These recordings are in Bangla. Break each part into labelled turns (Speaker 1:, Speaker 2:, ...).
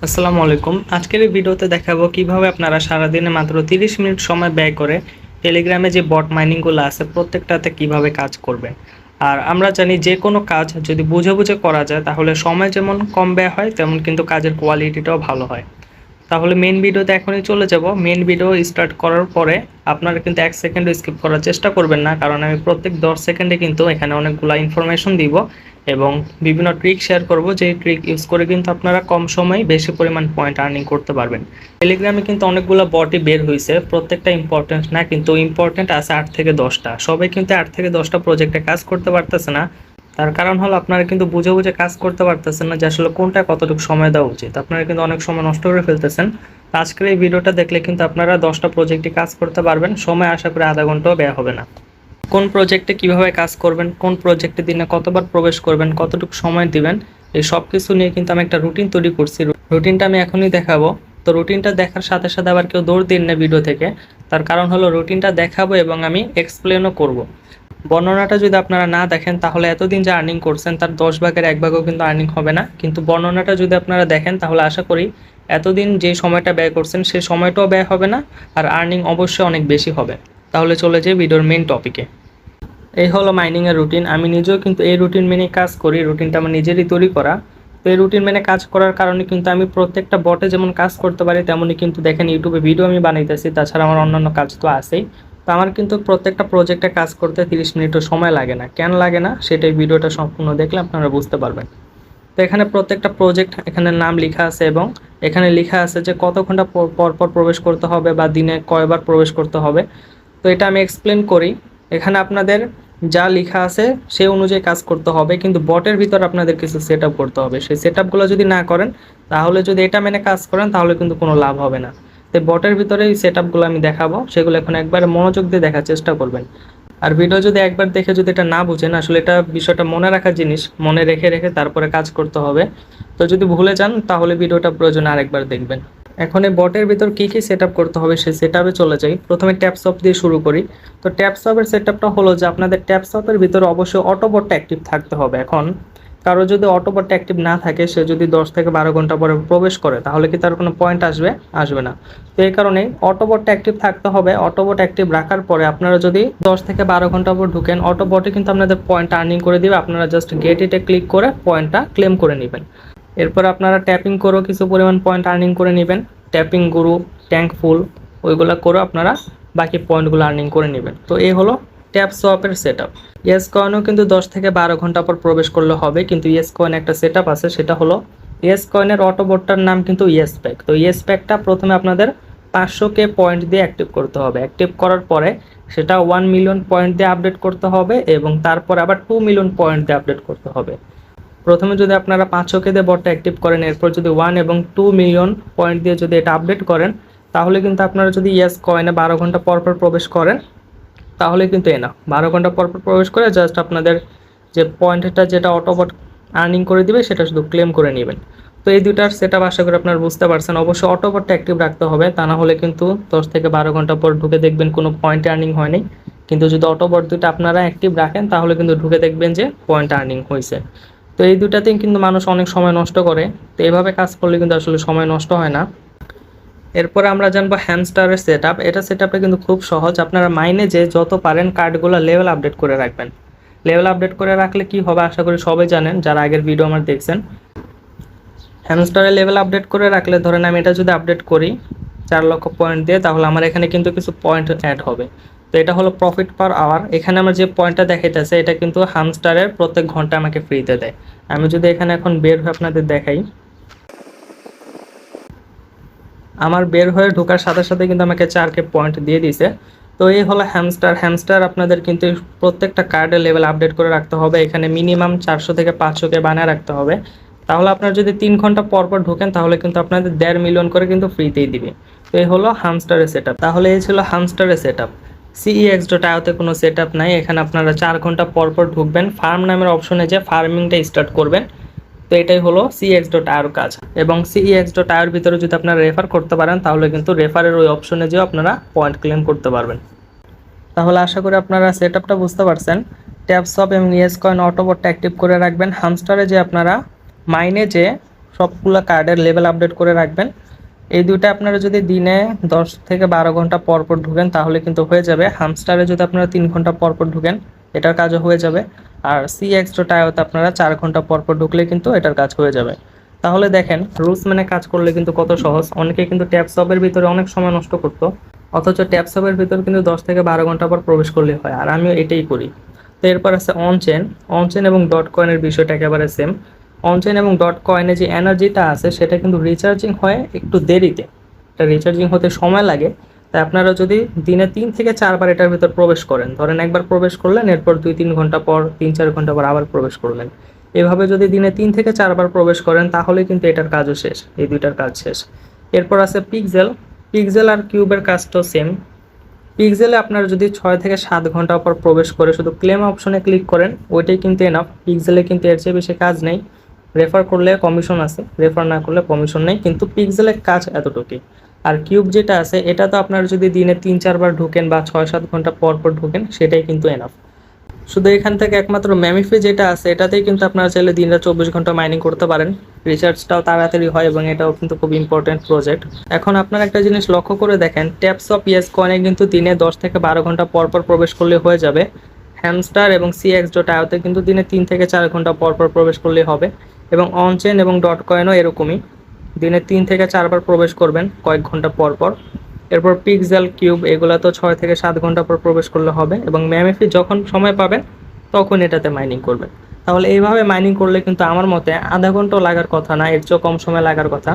Speaker 1: আসসালামু আলাইকুম। আজকের এই ভিডিওতে দেখাবো কিভাবে আপনারা সারাদিনে মাত্র 30 মিনিট সময় ব্যয় করে টেলিগ্রামে যে বট মাইনিংগুলো আছে প্রত্যেকটাতে কিভাবে কাজ করবেন। আর আমরা জানি যে কোনো কাজ যদি বুঝে বুঝে করা যায় তাহলে সময় যেমন কম ব্যয় হয় তেমন কিন্তু কাজের কোয়ালিটিটাও ভালো হয়। তাহলে মেন ভিডিওতে এখনই চলে যাব। মেন ভিডিও স্টার্ট করার পরে আপনারা কিন্তু 1 সেকেন্ডও স্কিপ করার চেষ্টা করবেন না, কারণ আমি প্রত্যেক 10 সেকেন্ডে কিন্তু এখানে অনেকগুলো ইনফরমেশন দিব এবং বিভিন্ন ট্রিক শেয়ার করব, যেই ট্রিক ইউজ করে কিন্তু আপনারা কম সময়ে বেশি পরিমাণ পয়েন্ট আর্নিং করতে পারবেন। টেলিগ্রামে কিন্তু অনেকগুলো বটই বের হয়েছে, প্রত্যেকটা ইম্পর্টেন্ট না, কিন্তু ইম্পর্টেন্ট আছে 8 থেকে 10টা। সবাই কিন্তু 8 থেকে 10টা প্রজেক্টে কাজ করতে পারতেছে না। তার কারণ হলো আপনারা কিন্তু বুঝে বুঝে কাজ করতে পারতেছেন না যে আসলে কোনটা কতটুকু সময় দেওয়া উচিত। আপনারা কিন্তু অনেক সময় নষ্ট করে ফেলতেছেন। আজকের এই ভিডিওটা দেখলে কিন্তু আপনারা 10টা প্রজেক্টে কাজ করতে পারবেন, সময় আশা করি আধা ঘন্টাও ব্যয় হবে না। কোন প্রজেক্টে কিভাবে কাজ করবেন, কোন প্রজেক্টে দিনে কতবার প্রবেশ করবেন, কতটুকু সময় দিবেন, এই সব কিছু নিয়ে কিন্তু আমি একটা রুটিন তৈরি করছি। রুটিনটা আমি এখনই দেখাবো। তো রুটিনটা দেখার সাথে সাথে আবার কেউ দৌড় দিন না ভিডিও থেকে, তার কারণ হলো রুটিনটা দেখাবো এবং আমি এক্সপ্লেনও করব। বর্ণনাটা যদি আপনারা না দেখেন তাহলে এতদিন যে আর্নিং করছেন তার 10 ভাগের 1 ভাগও কিন্তু আর্নিং হবে না, কিন্তু বর্ণনাটা যদি আপনারা দেখেন তাহলে আশা করি এতদিন যে সময়টা ব্যয় করছেন সেই সময়টাও ব্যয় হবে না, আর আর্নিং অবশ্যই অনেক বেশি হবে। তাহলে চলে যাই ভিডিওর মেন টপিকে। এই হলো মাইনিংয়ের রুটিন। আমি নিজেও কিন্তু এই রুটিন মেনে কাজ করি, রুটিনটা আমার নিজেরই তৈরি করা। তো এই রুটিন মেনে কাজ করার কারণে কিন্তু আমি প্রত্যেকটা বটে যেমন কাজ করতে পারি, তেমনই কিন্তু দেখেন ইউটিউবে ভিডিও আমি বানাইতেছি, তাছাড়া আমার অন্যান্য কাজ তো আছেই। তো আমার কিন্তু প্রত্যেকটা প্রজেক্টে কাজ করতে 30 মিনিটও সময় লাগে না। কেন লাগে না সেটাই ভিডিওটা সম্পূর্ণ দেখলে আপনারা বুঝতে পারবেন। তো এখানে প্রত্যেকটা প্রজেক্ট এখানে নাম লেখা আছে এবং এখানে লেখা আছে যে কত ঘন্টা পর পর প্রবেশ করতে হবে বা দিনে কয়বার প্রবেশ করতে হবে। তো এটা আমি এক্সপ্লেন করি। এখানে আপনাদের যা লেখা আছে সেই অনুযায়ী কাজ করতে হবে, কিন্তু বটের ভিতর আপনাদের কিছু সেট আপ করতে হবে। সেই সেট আপগুলো যদি না করেন, তাহলে যদি এটা মেনে কাজ করেন তাহলে কিন্তু কোনো লাভ হবে না। তো বটের ভিতরে এই সেট আপগুলো আমি দেখাবো, সেগুলো এখন একবার মনোযোগ দিয়ে দেখার চেষ্টা করবেন। আর ভিডিও যদি একবার দেখে যদি এটা না বুঝেন, আসলে এটা বিষয়টা মনে রাখার জিনিস, মনে রেখে রেখে তারপরে কাজ করতে হবে। তো যদি ভুলে যান তাহলে ভিডিওটা প্রয়োজনে আরেকবার দেখবেন। এখন এই বটের ভিতর কি কি সেট আপ করতে হবে সেই সেট আপে চলে যাই। প্রথমে ট্যাপসপ দিয়ে শুরু করি। তো ট্যাপসপের সেট আপটা হলো যে আপনাদের ট্যাপসপের ভিতরে অবশ্যই অটোবটটা অ্যাক্টিভ থাকতে হবে। এখন কারো যদি অটোবটটা অ্যাক্টিভ না থাকে, সে যদি 10 থেকে 12 ঘন্টা পরে প্রবেশ করে তাহলে কি তার কোনো পয়েন্ট আসবে? আসবে না। তো এই কারণে অটোবটটা অ্যাক্টিভ থাকতে হবে। অটোবট অ্যাক্টিভ রাখার পরে আপনারা যদি 10 থেকে 12 ঘন্টা পর ঢুকেন, অটোবটে কিন্তু আপনাদের পয়েন্ট আর্নিং করে দিবে। আপনারা জাস্ট গেট ইটে ক্লিক করে পয়েন্টটা ক্লেম করে নেবেন। এরপর আপনারা ট্যাপিং করেও কিছু পরিমাণ পয়েন্ট আর্নিং করে নেবেন। ট্যাপিং গুরু, ট্যাঙ্ক ফুল, ওইগুলো করে আপনারা বাকি পয়েন্টগুলো আর্নিং করে নেবেন। তো এই হলো ট্যাপ সোয়াপের সেট আপ। ইয়েস কয়েনও কিন্তু 10 থেকে 12 ঘন্টা পর প্রবেশ করলে হবে, কিন্তু ইয়েস কয়েন একটা সেট আপ আছে, সেটা হলো ইয়েস কয়েনের অটোবোটটার নাম কিন্তু ইয়েস প্যাক। তো ইয়েস প্যাকটা প্রথমে আপনাদের 500K পয়েন্ট দিয়ে অ্যাক্টিভ করতে হবে। অ্যাক্টিভ করার পরে সেটা 1 মিলিয়ন পয়েন্ট দিয়ে আপডেট করতে হবে এবং তারপর আবার 2 মিলিয়ন পয়েন্ট দিয়ে আপডেট করতে হবে। প্রথমে যদি আপনারা 500K দিয়ে বটটা অ্যাক্টিভ করেন, এরপর যদি 1 এবং 2 মিলিয়ন পয়েন্ট দিয়ে যদি এটা আপডেট করেন, তাহলে কিন্তু আপনারা যদি ইয়েস কয়েনে 12 ঘন্টা পর পর প্রবেশ করেন তাহলে কিন্তু এনা 12 ঘন্টা পর পর প্রবেশ করে জাস্ট আপনাদের যে পয়েন্টটা যেটা অটোবট আর্নিং করে দিবে সেটা শুধু ক্লেম করে নেবেন। তো এই দুটার সেট আপ আশা করি আপনারা বুঝতে পারছেন। অবশ্যই অটোবটটা অ্যাক্টিভ রাখতে হবে, তা না হলে কিন্তু 10 থেকে 12 ঘন্টা পর ঢুকে দেখবেন কোনো পয়েন্ট আর্নিং হয়নি। কিন্তু যদি অটোবট দুটো আপনারা অ্যাক্টিভ রাখেন তাহলে কিন্তু ঢুকে দেখবেন যে পয়েন্ট আর্নিং হয়েছে। তো এই দুটাতেই কিন্তু মানুষ অনেক সময় নষ্ট করে। তো এইভাবে কাজ করলে কিন্তু আসলে সময় নষ্ট হয় না। এরপরে আমরা জানবো হ্যামস্টারের সেট আপ। এটা সেট আপটা কিন্তু খুব সহজ। আপনারা মাইনে যে যত পারেন কার্ডগুলো লেভেল আপডেট করে রাখবেন। লেভেল আপডেট করে রাখলে কি হবে আশা করি সবাই জানেন যারা আগের ভিডিও আমার দেখছেন। হ্যামস্টারে লেভেল আপডেট করে রাখলে, ধরেন আমি এটা যদি আপডেট করি 4 লক্ষ পয়েন্ট দিয়ে, তাহলে আমার এখানে কিন্তু কিছু পয়েন্ট অ্যাড হবে। তো এটা হলো প্রফিট পার আওয়ার। এখানে আমার যে পয়েন্টটা দেখাইতেছে এটা কিন্তু হ্যামস্টারের প্রত্যেক ঘন্টা আমাকে ফ্রিতে দেয়। আমি যদি এখানে এখন বের হয়ে আপনাদের দেখাই, আমার বের হয়ে ঢোকার সাথে সাথে কিন্তু আমাকে 4K পয়েন্ট দিয়ে দিছে। তো এই হলো হ্যামস্টার। হ্যামস্টার আপনাদের কিন্তু প্রত্যেকটা কার্ডের লেভেল আপডেট করে রাখতে হবে। এখানে মিনিমাম 400 থেকে 500K বানায় রাখতে হবে। তাহলে আপনারা যদি 3 ঘন্টা পর পর ঢোকেন তাহলে কিন্তু আপনাদের 1.5 মিলিয়ন করে কিন্তু ফ্রিতেই দিবে। তো এই হলো হামস্টারের সেট আপ। তাহলে এই ছিল হামস্টারের সেট আপ। CEX.ioতে কোনো সেট আপ নাই। এখানে আপনারা 4 ঘন্টা পর পর ঢুকবেন, ফার্ম নামের অপশনে যে ফার্মিংটা স্টার্ট করবেন। তো এটাই হলো CEX.ioর কাজ। এবং CEX.ioর ভিতরে যদি আপনারা রেফার করতে পারেন তাহলে কিন্তু রেফারের ওই অপশনে যেও আপনারা পয়েন্ট ক্লেম করতে পারবেন। তাহলে আশা করি আপনারা সেট আপটা বুঝতে পারছেন। ট্যাপসপ এবং ইয়েস কয়েন অটোবটটা অ্যাক্টিভ করে রাখবেন। হামস্টারে যে আপনারা মাইনে যে সবগুলো কার্ডের লেভেল আপডেট করে রাখবেন। এই দুইটা আপনারা যদি দিনে 10 থেকে 12 ঘন্টা পর পর ঢুকেন তাহলে কিন্তু হয়ে যাবে। হামস্টারে যদি আপনারা 3 ঘন্টা পর পর ঢুকেন এটার কাজও হয়ে যাবে। আর CX.ioতে আপনারা 4 ঘন্টা পর পর ঢুকলে কিন্তু এটার কাজ হয়ে যাবে। তাহলে দেখেন রুলস মেনে কাজ করলে কিন্তু কত সহজ। অনেকে কিন্তু ট্যাবসবের ভিতরে অনেক সময় নষ্ট করতো, অথচ ট্যাবসবের ভিতরে কিন্তু 10 থেকে 12 ঘন্টা পর প্রবেশ করলে হয়, আর আমিও এটাই করি। তো এরপর আছে অনচেন এবং ডট কয়েনের বিষয়টা একেবারে সেম। অনচেন এবং ডট কয়েনে যে এনার্জিটা আছে সেটা কিন্তু রিচার্জিং হয় একটু দেরিতে, এটা রিচার্জিং হতে সময় লাগে। তাই আপনারা যদি দিনে 3 থেকে 4 বার এটার ভিতর প্রবেশ করেন, ধরেন একবার প্রবেশ করলেন, এরপর 2-3 ঘন্টা পর 3-4 ঘন্টা পর আবার প্রবেশ করলেন, এভাবে যদি দিনে 3 থেকে 4 বার প্রবেশ করেন তাহলে কিন্তু এটার কাজও শেষ, এই দুইটার কাজ শেষ। এরপর আছে পিক্সেল আর কিউবের কাজটাও সেম। পিক্সেলে আপনারা যদি 6 থেকে 7 ঘন্টা পর প্রবেশ করে শুধু ক্লেম অপশনে ক্লিক করেন ওইটাই কিন্তু এনাফ। পিক্সেলে কিন্তু এর চেয়ে বেশি কাজ নেই। রেফার করলে কমিশন আছে, রেফার না করলে কমিশন নেই, কিন্তু পিক্সেলের কাজ এতটুকুই। আর কিউব যেটা আছে এটা তো আপনারা যদি দিনে 3-4 বার ঢুকেন বা 6-7 ঘন্টা পর পর ঢুকেন সেটাই কিন্তু এনাফ। শুধু এখান থেকে একমাত্র ম্যামিফি যেটা আছে এটাতেই কিন্তু আপনারা চাইলে দিনে 24 ঘন্টা মাইনিং করতে পারেন। রিসার্চটাও তাড়াতাড়ি হয় এবং এটাও কিন্তু খুব ইম্পর্টেন্ট প্রজেক্ট। এখন আপনারা একটা জিনিস লক্ষ্য করে দেখেন, ট্যাপসপ ইয়েস কয়েনে কিন্তু দিনে 10 থেকে 12 ঘন্টা পর পর প্রবেশ করলে হয়ে যাবে। হ্যামস্টার এবং CX.ioতে কিন্তু দিনে 3 থেকে 4 ঘন্টা পর পর প্রবেশ করলেই হবে। এবং অনচেন এবং ডট কয়েনও এরকমই, দিনে 3 থেকে 4 বার প্রবেশ করবেন কয়েক ঘন্টা পর পর। এরপর পিক্সেল কিউব এগুলো তো 6 থেকে 7 ঘন্টা পর প্রবেশ করলে হবে। এবং ম্যামিফি যখন সময় পাবেন তখন এটাতে মাইনিং করবেন। তাহলে এইভাবে মাইনিং করলে কিন্তু আমার মতে আধা ঘন্টাও লাগার কথা না, এর চেয়েও কম সময় লাগার কথা।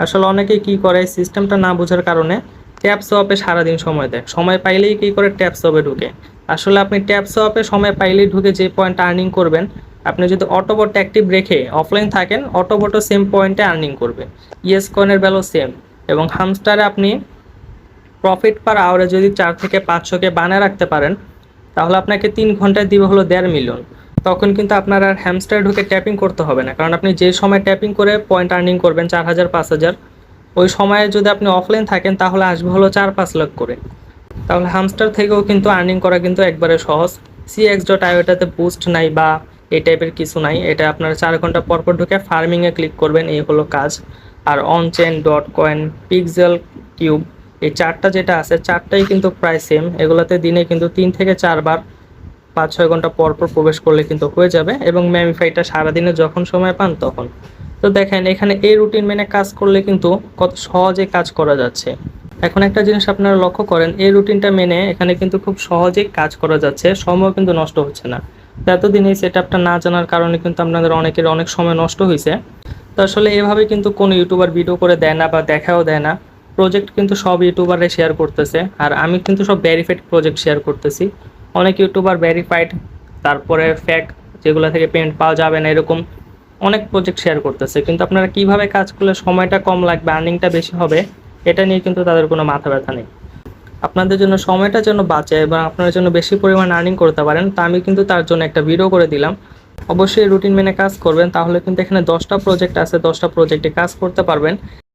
Speaker 1: আসলে অনেকে কি করে সিস্টেমটা না বোঝার কারণে ট্যাপ সোয়াপে সারাদিন সময় দেয়, সময় পাইলেই কি করে ট্যাপ সোয়াপে ঢুকে। আসলে আপনি ট্যাপ সোয়াপে সময় পাইলেই ঢুকে যে পয়েন্ট আর্নিং করবেন, আপনি যদি অটোবট অ্যাক্টিভ রেখে অফলাইন থাকেন অটোবটও সেম পয়েন্টে আর্নিং করবে। ইয়েস কয়েনের বেলাও সেম। এবং হামস্টারে আপনি প্রফিট পার আওয়ারে যদি 4 থেকে 500কে বানায় রাখতে পারেন তাহলে আপনাকে 3 ঘন্টায় দিবে হলো 1.5 মিলিয়ন। তখন কিন্তু আপনার আর হ্যামস্টার ঢুকে ট্যাপিং করতে হবে না, কারণ আপনি যে সময় ট্যাপিং করে পয়েন্ট আর্নিং করবেন 4000-5000, ওই সময়ে যদি আপনি অফলাইন থাকেন তাহলে আসবে হলো 4-5 লাখ করে। তাহলে হামস্টার থেকেও কিন্তু আর্নিং করা কিন্তু একবারে সহজ। CX.ioটাতে বুস্ট নাই বা এই টাইপের কিছু নাই, এটা আপনারা 4 ঘন্টা পর পর ঢুকে ফার্মিংয়ে ক্লিক করবেন, এই হলো কাজ। আর onchain, dot coin, pixel, cube এই চারটা যেটা আছে চারটাই কিন্তু প্রায় সেম। এগুলোতে দিনে কিন্তু 3 থেকে 4 বার 5-6 ঘন্টা পর পর প্রবেশ করলে কিন্তু হয়ে যাবে। এবং ম্যামিফাইটা সারাদিনে যখন সময় পান তখন। তো দেখেন এখানে এই রুটিন মেনে কাজ করলে কিন্তু কত সহজে কাজ করা যাচ্ছে। এখন একটা জিনিস আপনারা লক্ষ্য করেন, এই রুটিনটা মেনে এখানে কিন্তু খুব সহজেই কাজ করা যাচ্ছে, সময় কিন্তু নষ্ট হচ্ছে না। তো এতদিন এই সেট আপটা না জানার কারণে কিন্তু আপনাদের অনেকের অনেক সময় নষ্ট হয়েছে। তো আসলে এভাবে কিন্তু কোনো ইউটিউবার ভিডিও করে দেয় না বা দেখাও দেয় না। প্রজেক্ট কিন্তু সব ইউটিউবাররা শেয়ার করতেছে, আর আমি কিন্তু সব ভেরিফাইড প্রজেক্ট শেয়ার করতেছি। অনেক ইউটিউবার ভেরিফাইড, তারপরে ফেক যেগুলো থেকে পেমেন্ট পাওয়া যাবে না এরকম অনেক প্রজেক্ট শেয়ার করতেছে, কিন্তু আপনারা কিভাবে কাজ করলে সময়টা কম লাগবে, আর্নিংটা বেশি হবে, এটা নিয়ে কিন্তু তাদের কোনো মাথা ব্যথা নেই। আপনাদের জন্য সময়টা যেন বাঁচে এবং আপনার জন্য বেশি পরিমাণ আর্নিং করতে পারেন, তা আমি কিন্তু তার জন্য একটা ভিডিও করে দিলাম। অবশ্যই রুটিন মেনে কাজ করবেন, তাহলে কিন্তু এখানে 10টা প্রজেক্ট আছে, 10টা প্রজেক্টে কাজ করতে পারবেন।